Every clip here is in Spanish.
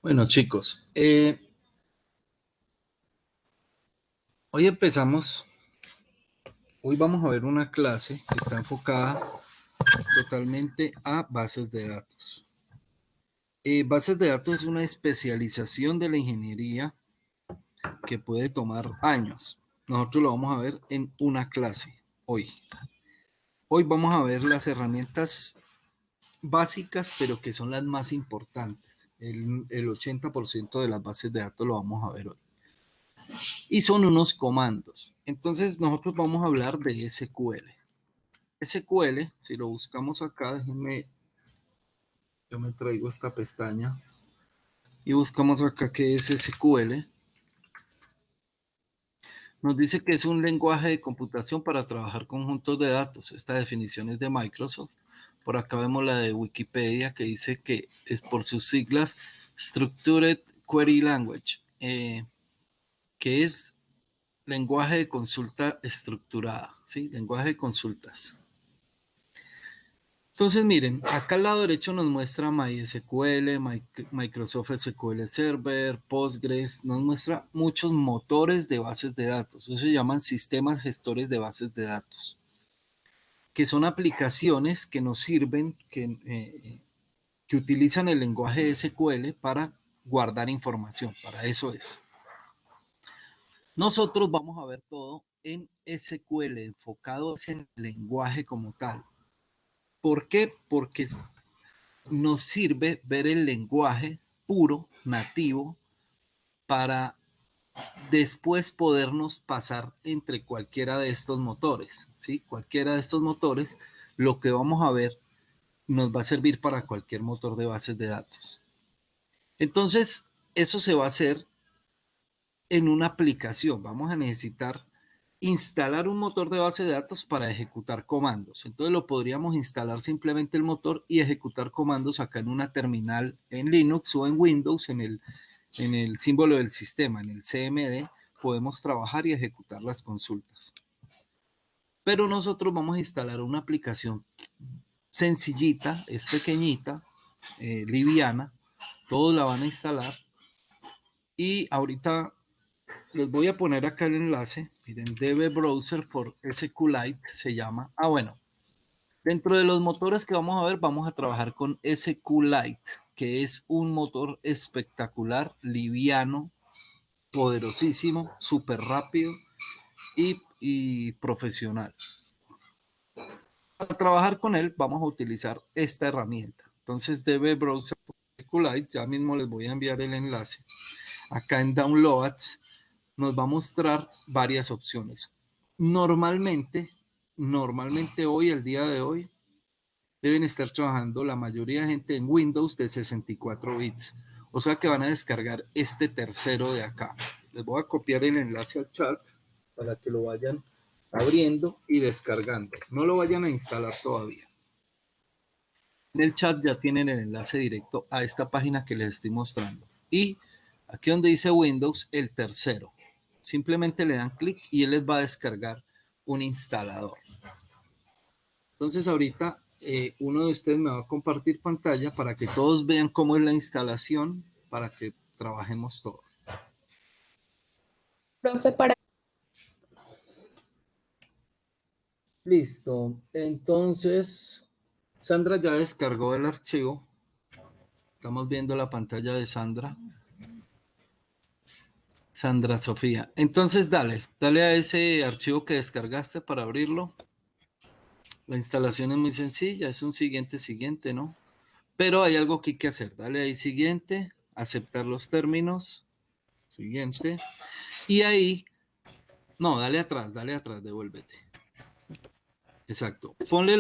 Bueno, chicos, hoy empezamos, hoy vamos a ver una clase que está enfocada totalmente a bases de datos. Bases de datos es una especialización de la ingeniería que puede tomar años. Nosotros lo vamos a ver en una clase hoy. Hoy vamos a ver las herramientas básicas, pero que son las más importantes. El 80% de las bases de datos lo vamos a ver hoy. Y son unos comandos. Entonces nosotros vamos a hablar de SQL. SQL, si lo buscamos acá, déjenme, yo me traigo esta pestaña y buscamos acá qué es SQL. Nos dice que es un lenguaje de computación para trabajar conjuntos de datos. Esta definición es de Microsoft. Por acá vemos la de Wikipedia que dice que es por sus siglas Structured Query Language, que es lenguaje de consulta estructurada, ¿sí? Lenguaje de consultas. Entonces, miren, acá al lado derecho nos muestra MySQL, Microsoft SQL Server, Postgres, nos muestra muchos motores de bases de datos. Eso se llaman sistemas gestores de bases de datos, que son aplicaciones que nos sirven, que utilizan el lenguaje SQL para guardar información. Para eso es. Nosotros vamos a ver todo en SQL, enfocado en el lenguaje como tal. ¿Por qué? Porque nos sirve ver el lenguaje puro, nativo, para después podernos pasar entre cualquiera de estos motores, ¿sí? Cualquiera de estos motores, lo que vamos a ver nos va a servir para cualquier motor de bases de datos. Entonces, eso se va a hacer en una aplicación. Vamos a necesitar instalar un motor de base de datos para ejecutar comandos. Entonces lo podríamos instalar simplemente el motor y ejecutar comandos acá en una terminal en Linux o en Windows, en el símbolo del sistema, en el CMD, podemos trabajar y ejecutar las consultas. Pero nosotros vamos a instalar una aplicación sencillita, es pequeñita, liviana, todos la van a instalar y ahorita les voy a poner acá el enlace. Miren, DB Browser for SQLite se llama. Bueno, dentro de los motores que vamos a ver, vamos a trabajar con SQLite, que es un motor espectacular, liviano, poderosísimo, súper rápido y profesional. Para trabajar con él, vamos a utilizar esta herramienta. Entonces, DB Browser for SQLite, ya mismo les voy a enviar el enlace. Acá en Downloads nos va a mostrar varias opciones. Normalmente hoy, el día de hoy, deben estar trabajando la mayoría de gente en Windows de 64 bits. O sea que van a descargar este tercero de acá. Les voy a copiar el enlace al chat para que lo vayan abriendo y descargando. No lo vayan a instalar todavía. En el chat ya tienen el enlace directo a esta página que les estoy mostrando. Y aquí donde dice Windows, el tercero. Simplemente le dan clic y él les va a descargar un instalador. Entonces ahorita uno de ustedes me va a compartir pantalla para que todos vean cómo es la instalación, para que trabajemos todos. Profe, para Listo. Entonces, Sandra ya descargó el archivo. Estamos viendo la pantalla de Sandra. Sandra Sofía. Entonces, dale a ese archivo que descargaste para abrirlo. La instalación es muy sencilla, es un siguiente, ¿no? Pero hay algo que hay que hacer. Dale ahí siguiente, aceptar los términos, siguiente. Y ahí, no, dale atrás, devuélvete. Exacto. Ponle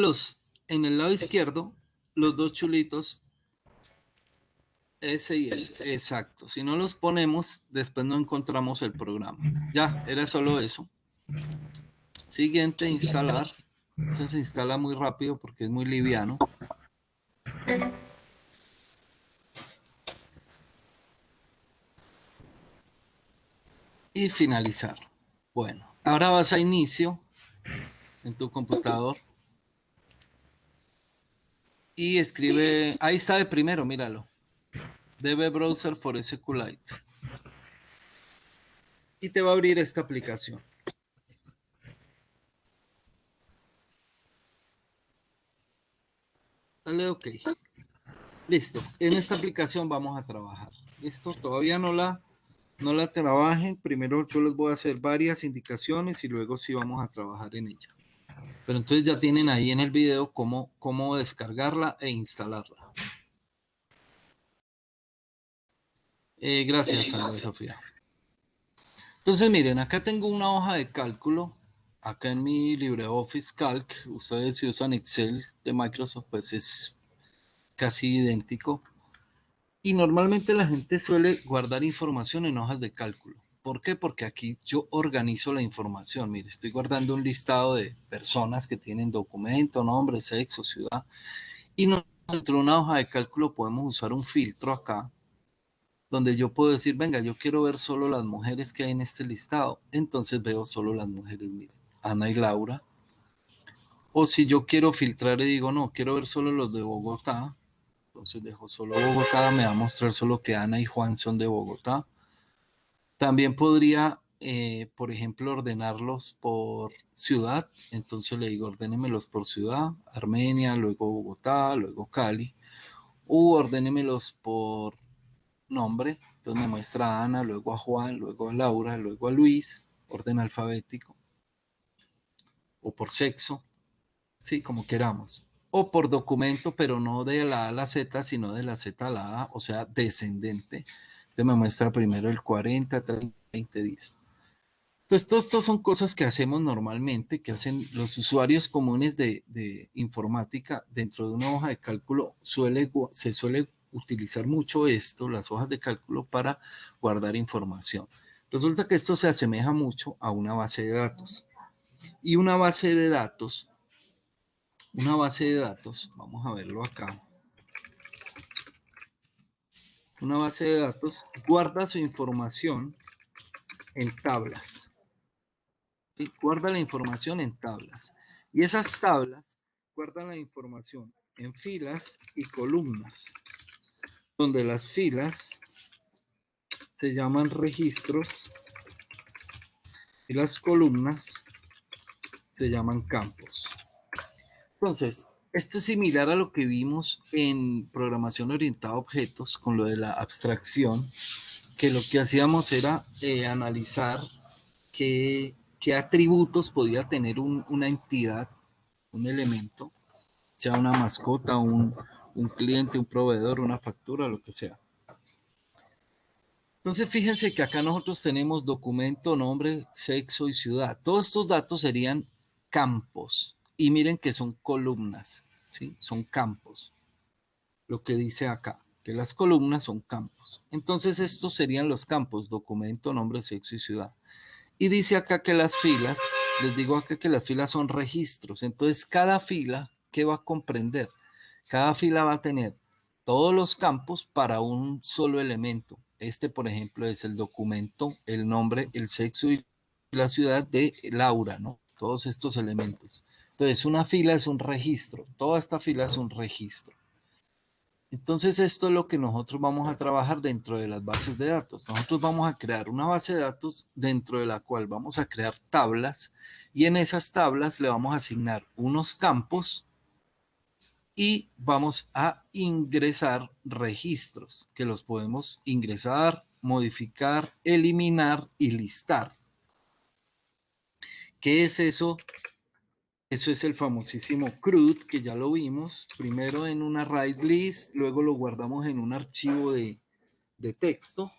en el lado izquierdo, los dos chulitos, S y S. Exacto. Si no los ponemos, después no encontramos el programa. Ya, era solo eso. Siguiente, instalar. Eso se instala muy rápido porque es muy liviano. Y finalizar. Bueno, ahora vas a inicio en tu computador y escribe, ahí está de primero, míralo. DB Browser for SQLite. Y te va a abrir esta aplicación. Dale OK. Listo. En esta aplicación vamos a trabajar. Listo. Todavía no la trabajen. Primero yo les voy a hacer varias indicaciones y luego sí vamos a trabajar en ella. Pero entonces ya tienen ahí en el video cómo descargarla e instalarla. Gracias, Ana Sofía. Entonces miren, acá tengo una hoja de cálculo. Acá en mi LibreOffice Calc, ustedes si usan Excel de Microsoft, pues es casi idéntico. Y normalmente la gente suele guardar información en hojas de cálculo. ¿Por qué? Porque aquí yo organizo la información. Mire, estoy guardando un listado de personas que tienen documento, nombre, sexo, ciudad. Y dentro de una hoja de cálculo podemos usar un filtro acá, donde yo puedo decir, venga, yo quiero ver solo las mujeres que hay en este listado. Entonces veo solo las mujeres, mire, Ana y Laura. O si yo quiero filtrar y digo, no, quiero ver solo los de Bogotá. Entonces dejo solo Bogotá, me va a mostrar solo que Ana y Juan son de Bogotá. También podría, por ejemplo, ordenarlos por ciudad. Entonces le digo, ordénemelos por ciudad, Armenia, luego Bogotá, luego Cali. U ordénemelos por nombre. Entonces me muestra a Ana, luego a Juan, luego a Laura, luego a Luis, orden alfabético. O por sexo, sí, como queramos. O por documento, pero no de la A a la Z, sino de la Z a la A, o sea, descendente. Entonces me muestra primero el 40, 30, 20, 10. Entonces, todo esto son cosas que hacemos normalmente, que hacen los usuarios comunes de informática dentro de una hoja de cálculo. Se suele utilizar mucho esto, las hojas de cálculo, para guardar información. Resulta que esto se asemeja mucho a una base de datos. Y una base de datos, vamos a verlo acá. Una base de datos guarda su información en tablas. ¿Sí? Guarda la información en tablas. Y esas tablas guardan la información en filas y columnas, donde las filas se llaman registros y las columnas se llaman campos. Entonces, esto es similar a lo que vimos en programación orientada a objetos con lo de la abstracción, que lo que hacíamos era analizar qué atributos podía tener una entidad, un elemento, sea una mascota, un cliente, un proveedor, una factura, lo que sea. Entonces, fíjense que acá nosotros tenemos documento, nombre, sexo y ciudad. Todos estos datos serían campos. Y miren que son columnas, ¿sí? Son campos. Lo que dice acá, que las columnas son campos. Entonces, estos serían los campos, documento, nombre, sexo y ciudad. Y dice acá que las filas, les digo acá que las filas son registros. Entonces, cada fila, ¿qué va a comprender? Cada fila va a tener todos los campos para un solo elemento. Este, por ejemplo, es el documento, el nombre, el sexo y la ciudad de Laura, ¿no? Todos estos elementos. Entonces, una fila es un registro. Toda esta fila es un registro. Entonces, esto es lo que nosotros vamos a trabajar dentro de las bases de datos. Nosotros vamos a crear una base de datos dentro de la cual vamos a crear tablas y en esas tablas le vamos a asignar unos campos y vamos a ingresar registros que los podemos ingresar, modificar, eliminar y listar. ¿Qué es eso? Eso es el famosísimo CRUD, que ya lo vimos, primero en una RAID list, luego lo guardamos en un archivo de texto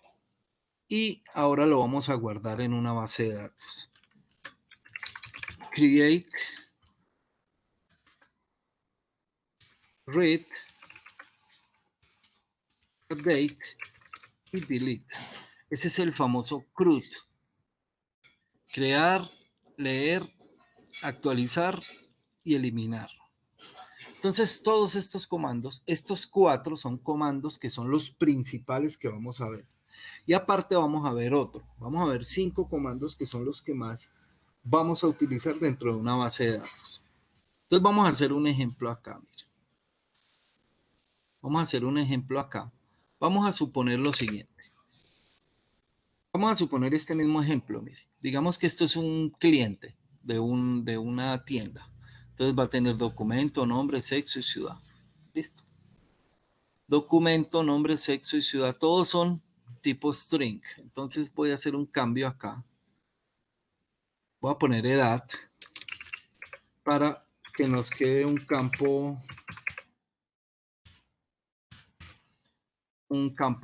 y ahora lo vamos a guardar en una base de datos. Create, read, update y delete. Ese es el famoso CRUD. Crear, leer, actualizar y eliminar. Entonces, todos estos comandos, estos 4 son comandos que son los principales que vamos a ver. Y aparte vamos a ver otro. Vamos a ver 5 comandos que son los que más vamos a utilizar dentro de una base de datos. Entonces, vamos a hacer un ejemplo acá. Mira. Vamos a hacer un ejemplo acá. Vamos a suponer lo siguiente. Vamos a suponer este mismo ejemplo, mire. Digamos que esto es un cliente de una tienda. Entonces va a tener documento, nombre, sexo y ciudad. Listo. Documento, nombre, sexo y ciudad. Todos son tipo string. Entonces voy a hacer un cambio acá. Voy a poner edad para que nos quede un campo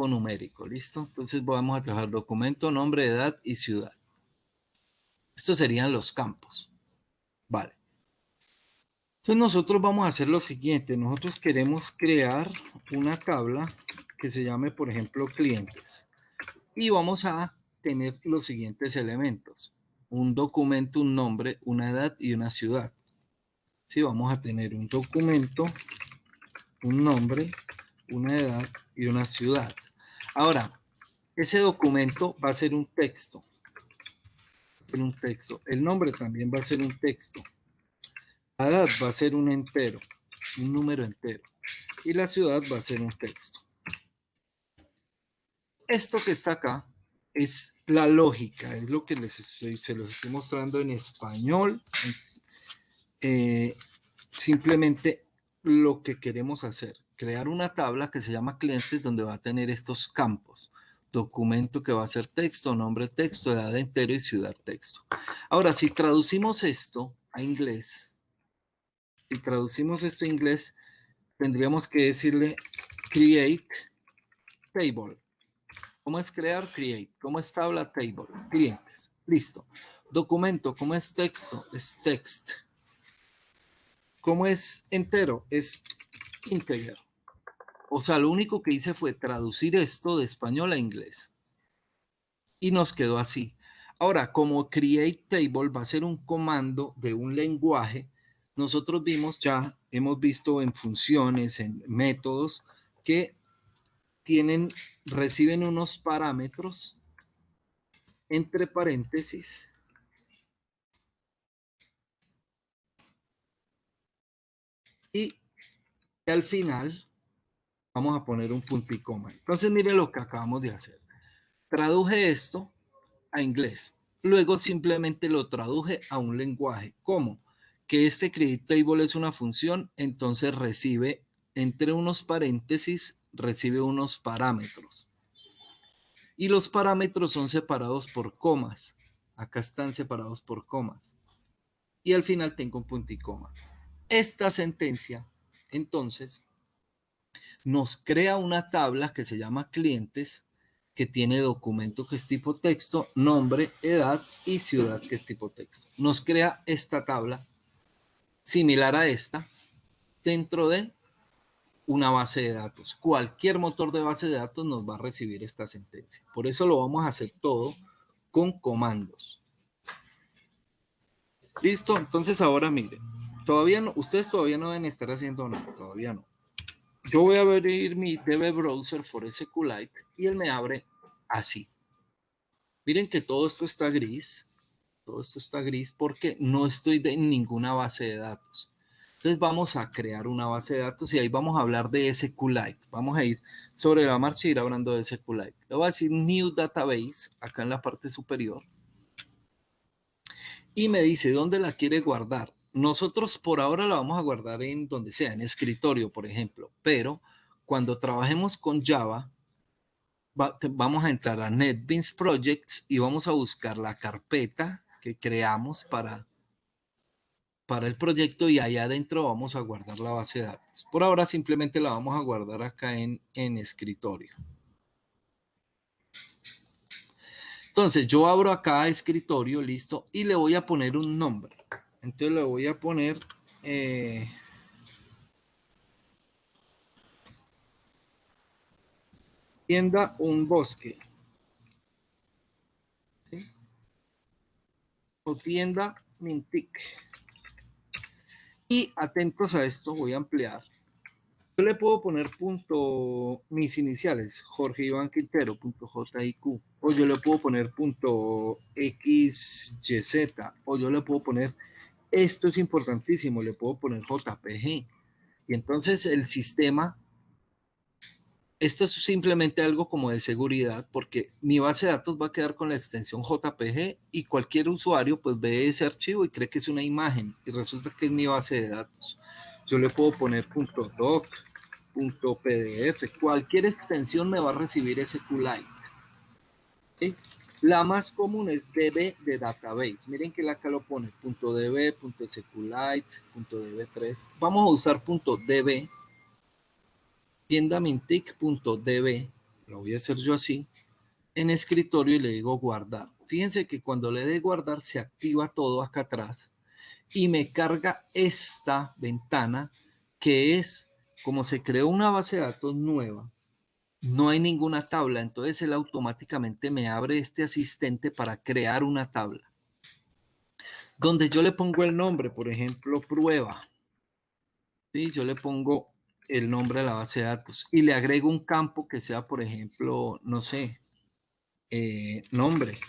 numérico. ¿Listo? Entonces vamos a trabajar documento, nombre, edad y ciudad. Estos serían los campos. Vale. Entonces nosotros vamos a hacer lo siguiente. Nosotros queremos crear una tabla que se llame, por ejemplo, clientes. Y vamos a tener los siguientes elementos. Un documento, un nombre, una edad y una ciudad. Sí, vamos a tener un documento, un nombre, una edad y una ciudad. Ahora, ese documento va a ser un texto. Un texto. El nombre también va a ser un texto. La edad va a ser un entero, un número entero. Y la ciudad va a ser un texto. Esto que está acá es la lógica, es lo que se los estoy mostrando en español. Simplemente lo que queremos hacer, crear una tabla que se llama clientes donde va a tener estos campos. Documento que va a ser texto, nombre texto, edad entero y ciudad texto. Ahora, si traducimos esto a inglés, tendríamos que decirle create table. ¿Cómo es crear? Create. ¿Cómo es tabla? Table. Clientes. Listo. Documento. ¿Cómo es texto? Es text. ¿Cómo es entero? Es integer. O sea, lo único que hice fue traducir esto de español a inglés. Y nos quedó así. Ahora, como create table va a ser un comando de un lenguaje, nosotros hemos visto en funciones, en métodos, que reciben unos parámetros entre paréntesis y al final vamos a poner un punto y coma. Entonces, mire lo que acabamos de hacer. Traduje esto a inglés. Luego simplemente lo traduje a un lenguaje. ¿Cómo? Que este create table es una función, entonces recibe entre unos paréntesis, recibe unos parámetros. Y los parámetros son separados por comas. Acá están separados por comas. Y al final tengo un punto y coma. Esta sentencia, entonces, nos crea una tabla que se llama clientes, que tiene documento que es tipo texto, nombre, edad y ciudad que es tipo texto. Nos crea esta tabla similar a esta dentro de una base de datos. Cualquier motor de base de datos nos va a recibir esta sentencia. Por eso lo vamos a hacer todo con comandos. Listo, entonces ahora miren, ustedes todavía no deben estar haciendo nada, todavía no. Yo voy a abrir mi DB Browser for SQLite y él me abre así. Miren que todo esto está gris porque no estoy en ninguna base de datos. Entonces vamos a crear una base de datos y ahí vamos a hablar de SQLite. Vamos a ir sobre la marcha y ir hablando de SQLite. Le voy a decir New Database acá en la parte superior y me dice dónde la quiere guardar. Nosotros por ahora la vamos a guardar en donde sea, en escritorio, por ejemplo, pero cuando trabajemos con Java, vamos a entrar a NetBeans Projects y vamos a buscar la carpeta que creamos para el proyecto y ahí adentro vamos a guardar la base de datos. Por ahora simplemente la vamos a guardar acá en escritorio. Entonces yo abro acá escritorio, listo, y le voy a poner un nombre. Entonces le voy a poner tienda un bosque. ¿Sí? O tienda Mintic. Y atentos a esto, voy a ampliar. Yo le puedo poner punto, mis iniciales, Jorge Iván Quintero, punto JIQ, o yo le puedo poner punto XYZ, o yo le puedo poner, esto es importantísimo, le puedo poner JPG. Y entonces el sistema esto es simplemente algo como de seguridad, porque mi base de datos va a quedar con la extensión JPG y cualquier usuario pues ve ese archivo y cree que es una imagen y resulta que es mi base de datos. Yo le puedo poner .doc, .pdf, cualquier extensión me va a recibir SQLite. ¿Sí? La más común es DB de database. Miren que acá lo pone .db, .sqlite, .db3. Vamos a usar .db, tiendamintic.db. Lo voy a hacer yo así en escritorio y le digo guardar. Fíjense que cuando le dé guardar se activa todo acá atrás y me carga esta ventana que es como se creó una base de datos nueva. No hay ninguna tabla, entonces él automáticamente me abre este asistente para crear una tabla. Donde yo le pongo el nombre, por ejemplo, prueba. ¿Sí? Yo le pongo el nombre a la base de datos y le agrego un campo que sea, por ejemplo, no sé, nombre.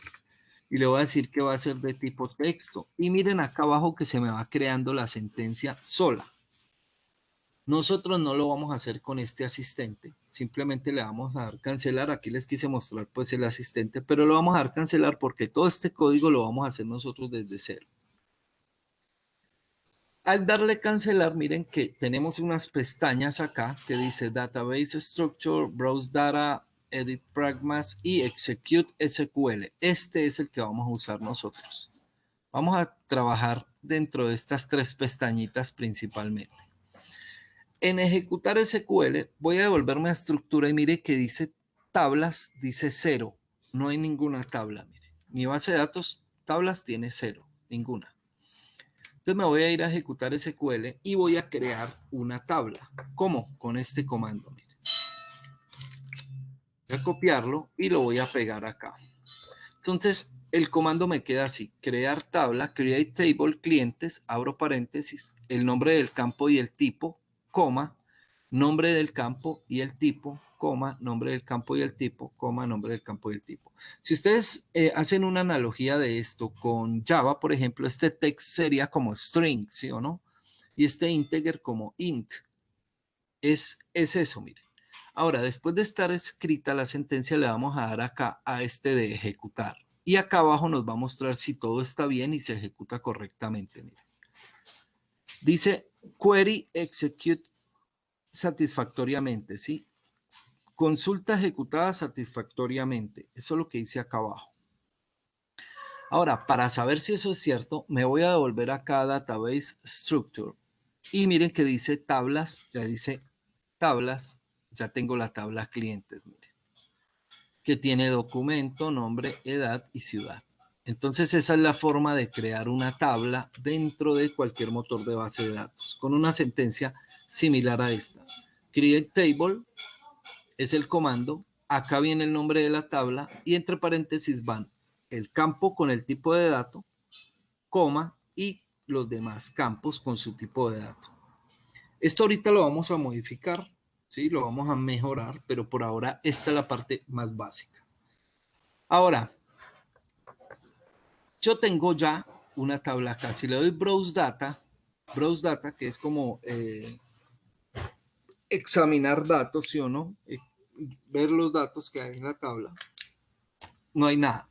Y le voy a decir que va a ser de tipo texto. Y miren acá abajo que se me va creando la sentencia sola. Nosotros no lo vamos a hacer con este asistente, simplemente le vamos a dar cancelar. Aquí les quise mostrar pues el asistente, pero lo vamos a dar cancelar porque todo este código lo vamos a hacer nosotros desde cero. Al darle cancelar, miren que tenemos unas pestañas acá que dice Database Structure, Browse Data, Edit Pragmas y Execute SQL. Este es el que vamos a usar nosotros. Vamos a trabajar dentro de estas tres pestañitas principalmente. En ejecutar SQL voy a devolverme a estructura y mire que dice tablas, dice 0. No hay ninguna tabla. Mire. Mi base de datos tablas tiene 0, ninguna. Entonces me voy a ir a ejecutar SQL y voy a crear una tabla. ¿Cómo? Con este comando. Mire. Voy a copiarlo y lo voy a pegar acá. Entonces el comando me queda así. Crear tabla, create table, clientes, abro paréntesis, el nombre del campo y el tipo, coma, nombre del campo y el tipo, coma, nombre del campo y el tipo, coma, nombre del campo y el tipo. Si ustedes hacen una analogía de esto con Java, por ejemplo, este text sería como string, ¿sí o no? Y este integer como int. Es eso, miren. Ahora, después de estar escrita la sentencia, le vamos a dar acá a este de ejecutar. Y acá abajo nos va a mostrar si todo está bien y se ejecuta correctamente. Miren. Dice query execute satisfactoriamente, ¿sí? Consulta ejecutada satisfactoriamente. Eso es lo que dice acá abajo. Ahora, para saber si eso es cierto, me voy a devolver acá a Database Structure. Y miren que dice tablas, ya dice tablas, ya tengo la tabla clientes, miren, que tiene documento, nombre, edad y ciudad. Entonces esa es la forma de crear una tabla dentro de cualquier motor de base de datos, con una sentencia similar a esta. Create table es el comando, acá viene el nombre de la tabla y entre paréntesis van el campo con el tipo de dato, coma y los demás campos con su tipo de dato. Esto ahorita lo vamos a modificar, ¿sí? Lo vamos a mejorar, pero por ahora esta es la parte más básica. Ahora, yo tengo ya una tabla acá. Si le doy Browse Data, que es como examinar datos, ¿sí o no? Ver los datos que hay en la tabla. No hay nada.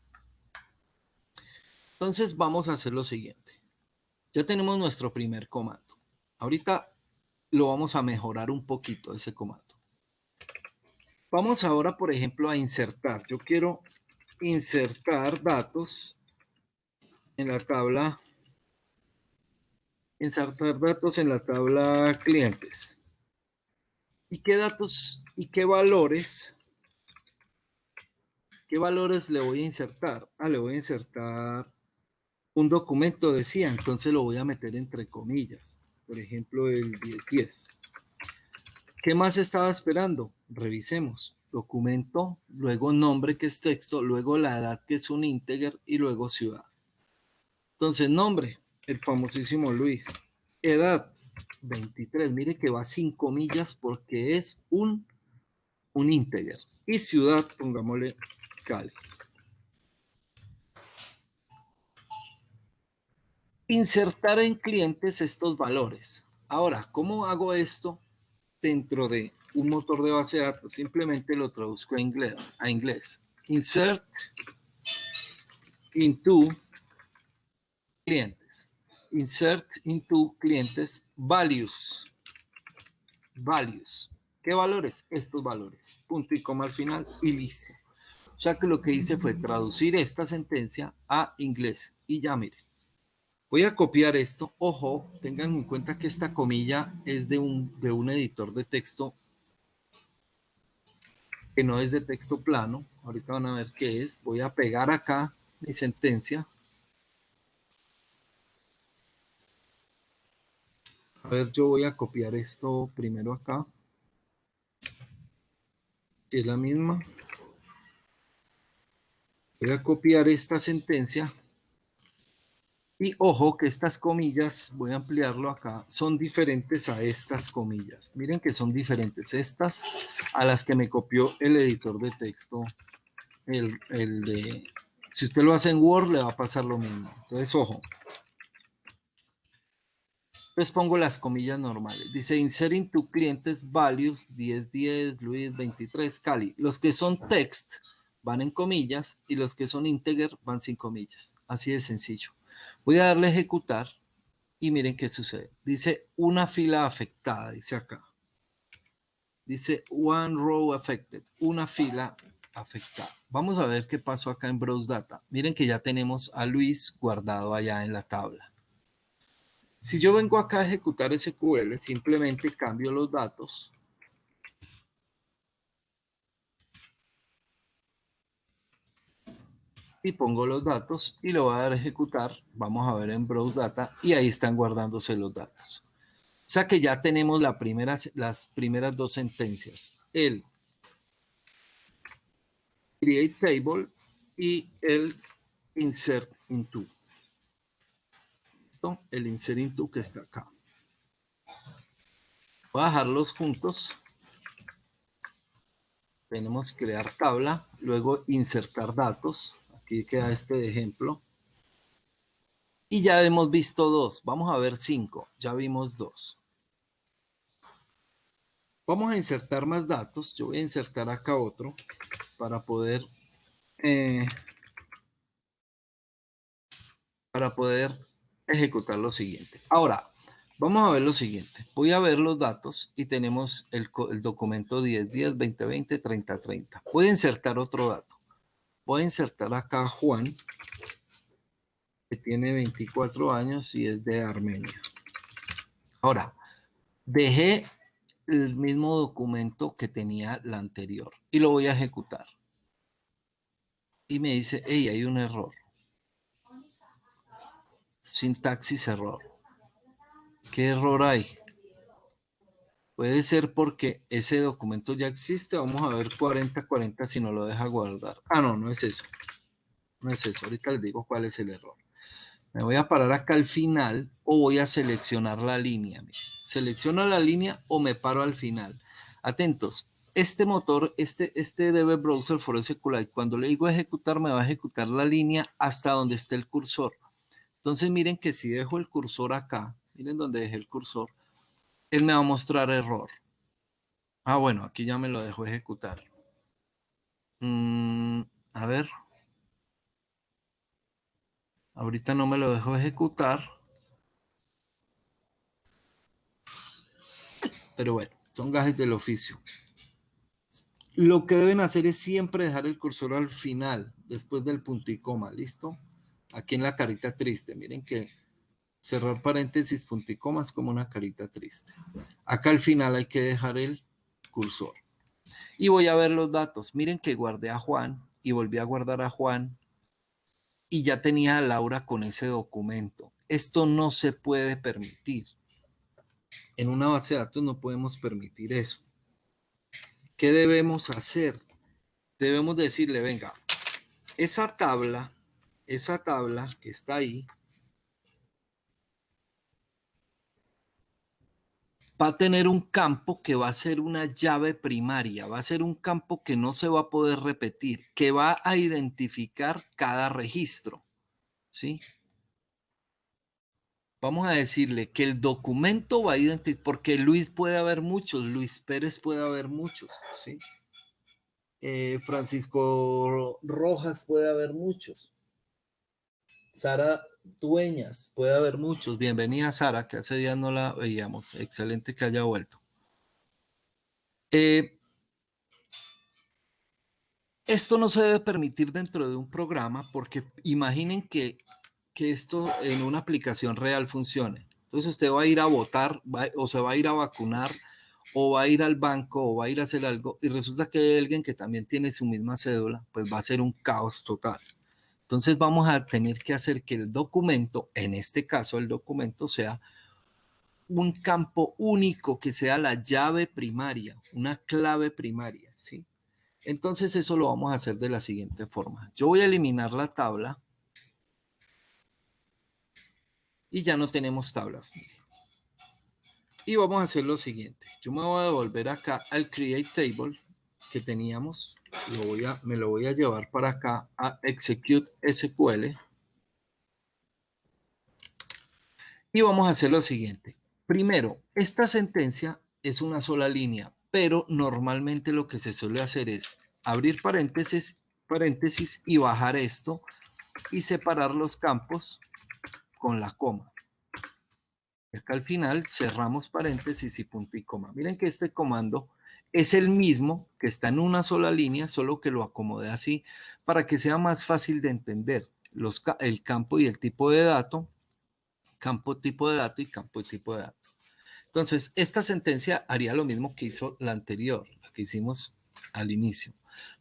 Entonces vamos a hacer lo siguiente. Ya tenemos nuestro primer comando. Ahorita lo vamos a mejorar un poquito ese comando. Vamos ahora, por ejemplo, a insertar. Yo quiero insertar datos en la tabla, insertar datos en la tabla clientes. ¿Y qué datos y qué valores le voy a insertar? Le voy a insertar un documento, decía, entonces lo voy a meter entre comillas. Por ejemplo, el 1010. ¿Qué más estaba esperando? Revisemos. Documento, luego nombre que es texto, luego la edad que es un integer y luego ciudad. Entonces, nombre, el famosísimo Luis. Edad, 23. Mire que va sin comillas porque es un integer. Y ciudad, pongámosle Cali. Insertar en clientes estos valores. Ahora, ¿cómo hago esto dentro de un motor de base de datos, simplemente lo traduzco a inglés. Insert into clientes. Insert into clientes values. Values. ¿Qué valores? Estos valores. Punto y coma al final y listo. O sea que lo que hice fue traducir esta sentencia a inglés. Y ya miren. Voy a copiar esto. Ojo, tengan en cuenta que esta comilla es de un editor de texto que no es de texto plano. Ahorita van a ver qué es. Voy a pegar acá mi sentencia. A ver, yo voy a copiar esto primero acá. Si es la misma. Voy a copiar esta sentencia. Y ojo que estas comillas, voy a ampliarlo acá, son diferentes a estas comillas. Miren que son diferentes estas a las que me copió el editor de texto. Si usted lo hace en Word, le va a pasar lo mismo. Entonces, ojo. Entonces pongo las comillas normales. Dice, insert into clientes values 1010, Luis 23, Cali. Los que son text van en comillas y los que son integer van sin comillas. Así de sencillo. Voy a darle a ejecutar y miren qué sucede. Dice una fila afectada, dice acá. Dice one row affected, una fila afectada. Vamos a ver qué pasó acá en Browse Data. Miren que ya tenemos a Luis guardado allá en la tabla. Si yo vengo acá a ejecutar SQL, simplemente cambio los datos. Y pongo los datos y lo voy a dar a ejecutar. Vamos a ver en Browse Data y ahí están guardándose los datos. O sea que ya tenemos las primeras dos sentencias. El create table y el insert into. ¿Listo? El insert into que está acá. Voy a dejarlos juntos. Tenemos crear tabla, luego insertar datos. Aquí queda este de ejemplo. Y ya hemos visto dos. Vamos a ver 5. Ya vimos 2. Vamos a insertar más datos. Yo voy a insertar acá otro para poder ejecutar lo siguiente. Ahora, vamos a ver lo siguiente. Voy a ver los datos y tenemos el documento 1010, 2020, 3030. Voy a insertar otro dato. Voy a insertar acá a Juan, que tiene 24 años y es de Armenia. Ahora, dejé el mismo documento que tenía la anterior y lo voy a ejecutar. Y me dice, hey, hay un error. Sintaxis error. ¿Qué error hay? Puede ser porque ese documento ya existe. Vamos a ver 4040 si no lo deja guardar. Ah, no, no es eso. No es eso. Ahorita les digo cuál es el error. Me voy a parar acá al final o voy a seleccionar la línea. Selecciono la línea o me paro al final. Atentos. Este motor, este DB Browser for SQLite, cuando le digo ejecutar, me va a ejecutar la línea hasta donde esté el cursor. Entonces miren que si dejo el cursor acá, miren donde dejé el cursor, él me va a mostrar error. Ah, bueno, aquí ya me lo dejó ejecutar. A ver. Ahorita no me lo dejó ejecutar. Pero bueno, son gajes del oficio. Lo que deben hacer es siempre dejar el cursor al final, después del punto y coma, ¿listo? Aquí en la carita triste, miren que cerrar paréntesis, punto y coma es como una carita triste. Acá al final hay que dejar el cursor. Y voy a ver los datos. Miren que guardé a Juan y volví a guardar a Juan y ya tenía a Laura con ese documento. Esto no se puede permitir. En una base de datos no podemos permitir eso. ¿Qué debemos hacer? Debemos decirle, venga, esa tabla que está ahí, va a tener un campo que va a ser una llave primaria, va a ser un campo que no se va a poder repetir, que va a identificar cada registro, ¿sí? vamos a decirle que el documento va a identificar, porque Luis puede haber muchos, Luis Pérez puede haber muchos, ¿sí? Francisco Rojas puede haber muchos. Sara Dueñas, puede haber muchos. Bienvenida Sara, que hace días no la veíamos. Excelente que haya vuelto. Esto no se debe permitir dentro de un programa porque imaginen que esto en una aplicación real funcione. Entonces usted va a ir a votar o se va a ir a vacunar o va a ir al banco o va a ir a hacer algo y resulta que hay alguien que también tiene su misma cédula, pues va a ser un caos total. Entonces vamos a tener que hacer que el documento, en este caso el documento, sea un campo único, que sea la llave primaria, una clave primaria, ¿sí? Entonces eso lo vamos a hacer de la siguiente forma. Yo voy a eliminar la tabla y ya no tenemos tablas. Y vamos a hacer lo siguiente. Yo me voy a devolver acá al Create Table que teníamos. Me lo voy a llevar para acá a Execute SQL. Y vamos a hacer lo siguiente. Primero, esta sentencia es una sola línea, pero normalmente lo que se suele hacer es abrir paréntesis y bajar esto y separar los campos con la coma. Acá al final cerramos paréntesis y punto y coma. Miren que este comando es el mismo que está en una sola línea, solo que lo acomodé así para que sea más fácil de entender el campo y el tipo de dato, campo tipo de dato y campo y tipo de dato. Entonces, esta sentencia haría lo mismo que hizo la anterior, la que hicimos al inicio.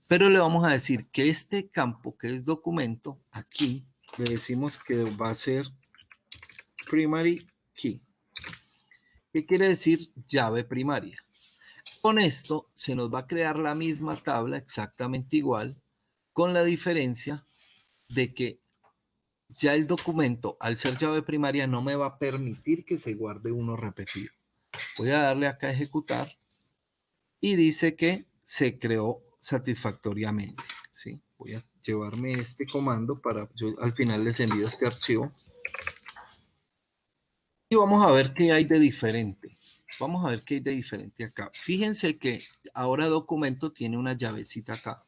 Pero le vamos a decir que este campo, que es documento, aquí le decimos que va a ser primary key. ¿Qué quiere decir llave primaria? Con esto se nos va a crear la misma tabla exactamente igual, con la diferencia de que ya el documento, al ser llave primaria, no me va a permitir que se guarde uno repetido. Voy a darle acá a ejecutar y dice que se creó satisfactoriamente, ¿sí? Voy a llevarme este comando para, yo al final les envío este archivo y vamos a ver qué hay de diferente. Vamos a ver qué hay de diferente acá. Fíjense que ahora documento tiene una llavecita acá.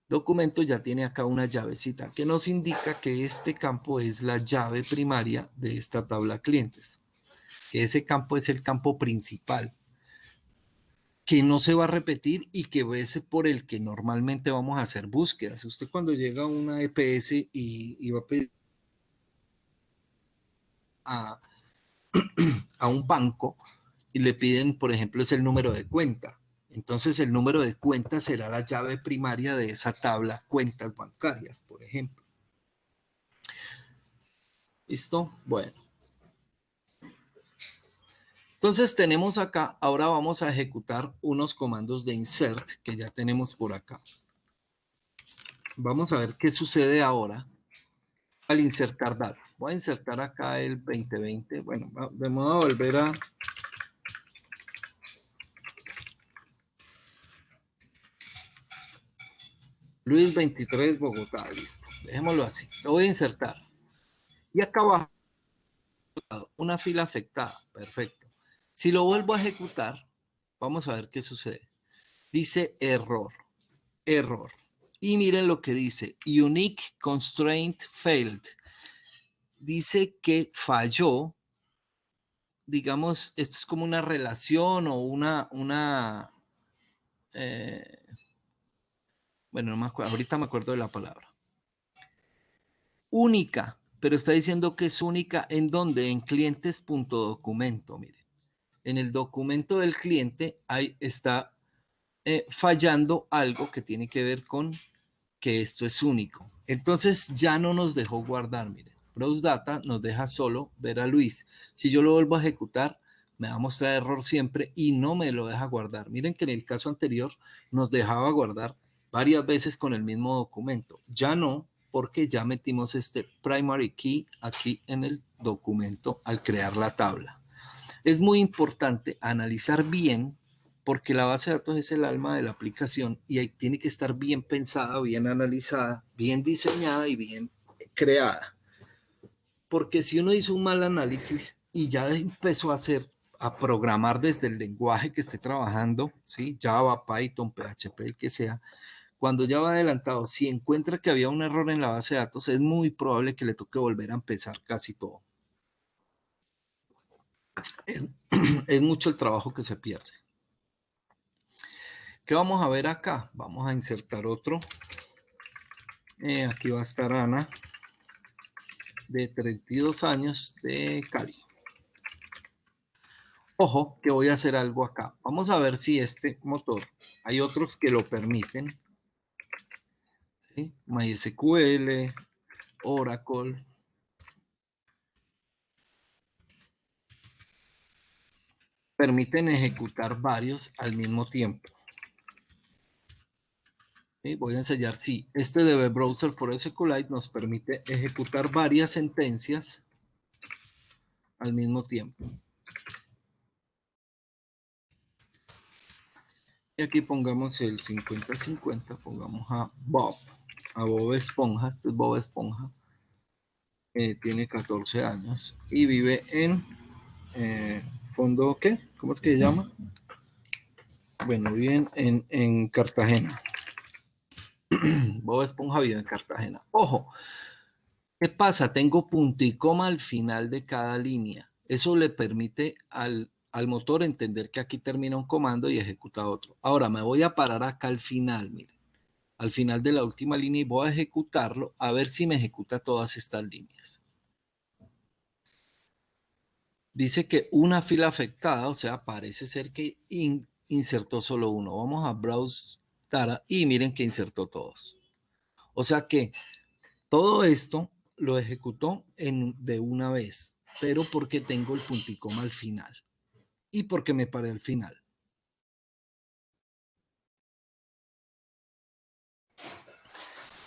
Documento ya tiene acá una llavecita que nos indica que este campo es la llave primaria de esta tabla clientes, que ese campo es el campo principal, que no se va a repetir y que es por el que normalmente vamos a hacer búsquedas. Usted cuando llega a una EPS y va a pedir a un banco y le piden, por ejemplo, es el número de cuenta. Entonces el número de cuenta será la llave primaria de esa tabla, cuentas bancarias, por ejemplo. ¿Listo? Bueno. Entonces tenemos acá, ahora vamos a ejecutar unos comandos de insert que ya tenemos por acá. Vamos a ver qué sucede ahora al insertar datos. Voy a insertar acá el 2020. Bueno, vamos a volver a... Luis 23, Bogotá, listo. Dejémoslo así. Lo voy a insertar. Y acá abajo, una fila afectada. Perfecto. Si lo vuelvo a ejecutar, vamos a ver qué sucede. Dice error. Error. Y miren lo que dice. Unique constraint failed. Dice que falló, digamos, esto es como una relación o bueno, no me acuerdo, ahorita me acuerdo de la palabra. Única, pero está diciendo que es única en donde, en clientes.documento, miren. En el documento del cliente ahí está fallando algo que tiene que ver con que esto es único. Entonces ya no nos dejó guardar, miren. Browse Data nos deja solo ver a Luis. Si yo lo vuelvo a ejecutar, me va a mostrar error siempre y no me lo deja guardar. Miren que en el caso anterior nos dejaba guardar varias veces con el mismo documento. Ya no, porque ya metimos este primary key aquí en el documento al crear la tabla. Es muy importante analizar bien porque la base de datos es el alma de la aplicación y ahí tiene que estar bien pensada, bien analizada, bien diseñada y bien creada. Porque si uno hizo un mal análisis y ya empezó a programar desde el lenguaje que esté trabajando, ¿sí? Java, Python, PHP, el que sea, cuando ya va adelantado, si encuentra que había un error en la base de datos, es muy probable que le toque volver a empezar casi todo. Es, es mucho el trabajo que se pierde. ¿Qué vamos a ver acá? Vamos a insertar otro. Aquí va a estar Ana, de 32 años, de Cali. Ojo, que voy a hacer algo acá. Vamos a ver si este motor, hay otros que lo permiten, ¿sí? MySQL, Oracle. Permiten ejecutar varios al mismo tiempo. ¿Sí? Voy a enseñar si este de Web Browser for SQLite nos permite ejecutar varias sentencias al mismo tiempo. Y aquí pongamos el 50-50, pongamos a Bob Esponja, este es Bob Esponja, tiene 14 años y vive en fondo, ¿qué? ¿Cómo es que se llama? Bueno, vive en Cartagena. Bob Esponja vive en Cartagena. Ojo, ¿qué pasa? Tengo punto y coma al final de cada línea. Eso le permite al motor entender que aquí termina un comando y ejecuta otro. Ahora me voy a parar acá al final, miren, al final de la última línea y voy a ejecutarlo a ver si me ejecuta todas estas líneas. Dice que una fila afectada, o sea, parece ser que insertó solo uno. Vamos a browse data y miren que insertó todos. O sea que todo esto lo ejecutó de una vez, pero porque tengo el punto y coma al final y porque me paré al final.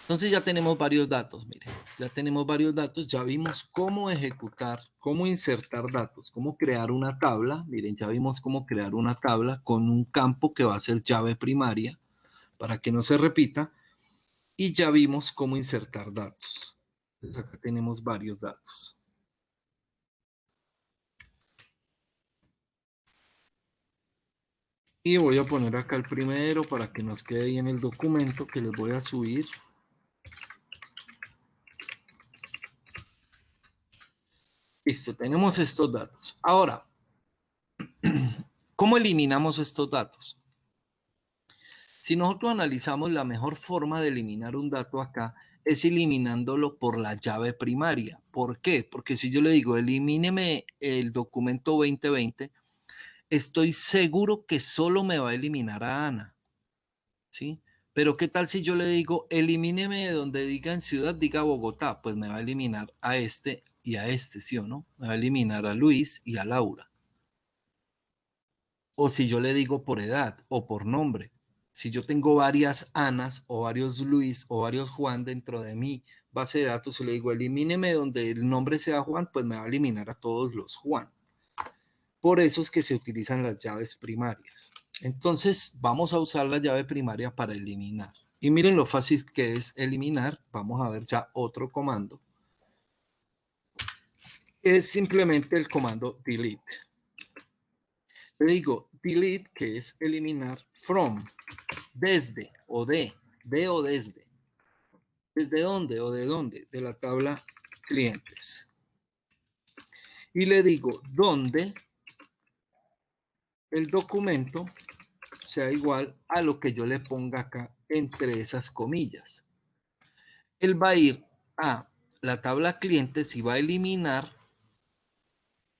Entonces ya tenemos varios datos, miren, ya tenemos varios datos, ya vimos cómo ejecutar, cómo insertar datos, cómo crear una tabla, miren, ya vimos cómo crear una tabla con un campo que va a ser llave primaria para que no se repita y ya vimos cómo insertar datos. Entonces acá tenemos varios datos. Y voy a poner acá el primero para que nos quede bien el documento que les voy a subir. Listo, tenemos estos datos. Ahora, ¿cómo eliminamos estos datos? Si nosotros analizamos la mejor forma de eliminar un dato acá, es eliminándolo por la llave primaria. ¿Por qué? Porque si yo le digo, elimíneme el documento 2020, estoy seguro que solo me va a eliminar a Ana. ¿Sí? Pero ¿qué tal si yo le digo, elimíneme de donde diga en ciudad, diga Bogotá? Pues me va a eliminar a este y a este, ¿sí o no? Me va a eliminar a Luis y a Laura. O si yo le digo por edad o por nombre. Si yo tengo varias Anas o varios Luis o varios Juan dentro de mi base de datos y le digo, elimíneme donde el nombre sea Juan, pues me va a eliminar a todos los Juan. Por eso es que se utilizan las llaves primarias. Entonces, vamos a usar la llave primaria para eliminar. Y miren lo fácil que es eliminar. Vamos a ver ya otro comando. Es simplemente el comando delete. Le digo delete, que es eliminar, from, desde o de o desde. ¿Desde dónde o de dónde? De la tabla clientes. Y le digo dónde el documento sea igual a lo que yo le ponga acá entre esas comillas. Él va a ir a la tabla clientes y va a eliminar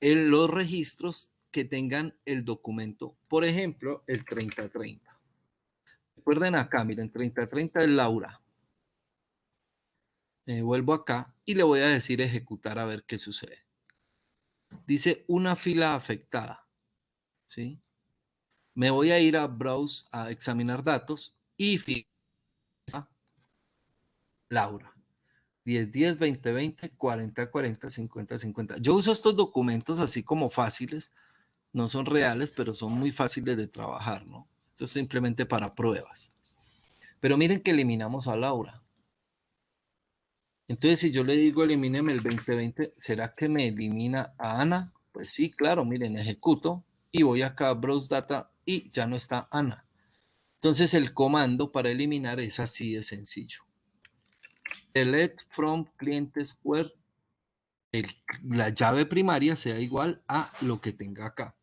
los registros que tengan el documento, por ejemplo, el 3030. Recuerden acá, miren, 3030 es Laura. Vuelvo acá y le voy a decir ejecutar a ver qué sucede. Dice una fila afectada, ¿sí? Me voy a ir a Browse a examinar datos y fila Laura. 10, 10, 20, 20, 40, 40, 50, 50. Yo uso estos documentos así como fáciles, no son reales, pero son muy fáciles de trabajar, ¿no? Esto es simplemente para pruebas. Pero miren que eliminamos a Laura. Entonces, si yo le digo elimíneme el 2020, ¿será que me elimina a Ana? Pues sí, claro, miren, ejecuto y voy acá a Browse Data y ya no está Ana. Entonces, el comando para eliminar es así de sencillo. Delete from client square, la llave primaria sea igual a lo que tenga acá.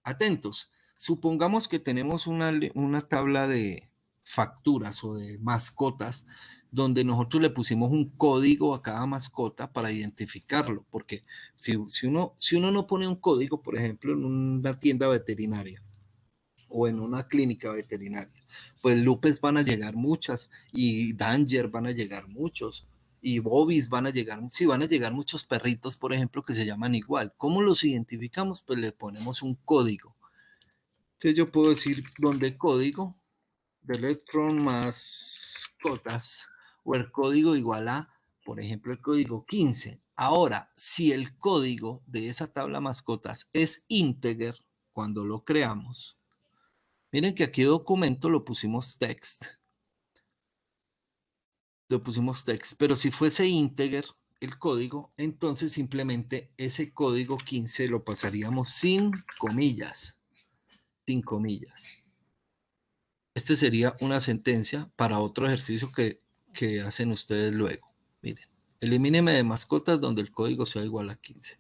Atentos, supongamos que tenemos una tabla de facturas o de mascotas donde nosotros le pusimos un código a cada mascota para identificarlo, porque si uno no pone un código, por ejemplo, en una tienda veterinaria o en una clínica veterinaria, pues Lupes van a llegar muchas y Danger van a llegar muchos y Bobbies van a llegar, sí, van a llegar muchos perritos, por ejemplo, que se llaman igual. ¿Cómo los identificamos? Pues le ponemos un código. Entonces yo puedo decir donde código de electron mascotas o el código igual a, por ejemplo, el código 15. Ahora, si el código de esa tabla mascotas es integer cuando lo creamos, miren que aquí documento lo pusimos text, pero si fuese integer el código, entonces simplemente ese código 15 lo pasaríamos sin comillas, sin comillas. Este sería una sentencia para otro ejercicio que hacen ustedes luego. Miren, elimíneme de mascotas donde el código sea igual a 15.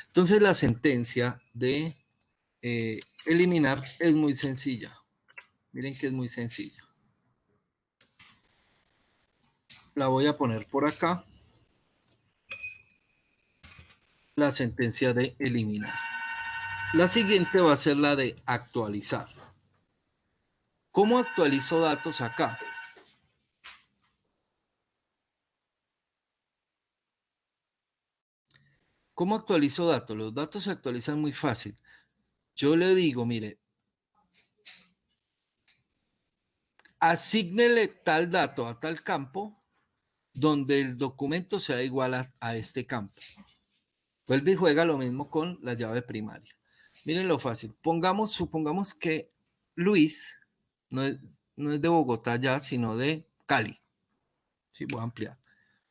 Entonces la sentencia de eliminar es muy sencilla. Miren que es muy sencilla. La voy a poner por acá. La sentencia de eliminar. La siguiente va a ser la de actualizar. ¿Cómo actualizo datos acá? ¿Cómo actualizo datos? Los datos se actualizan muy fácil. Yo le digo, mire, asígnele tal dato a tal campo donde el documento sea igual a este campo. Vuelve y juega lo mismo con la llave primaria. Miren lo fácil. Supongamos que Luis no es, no es de Bogotá ya, sino de Cali. Sí, voy a ampliar.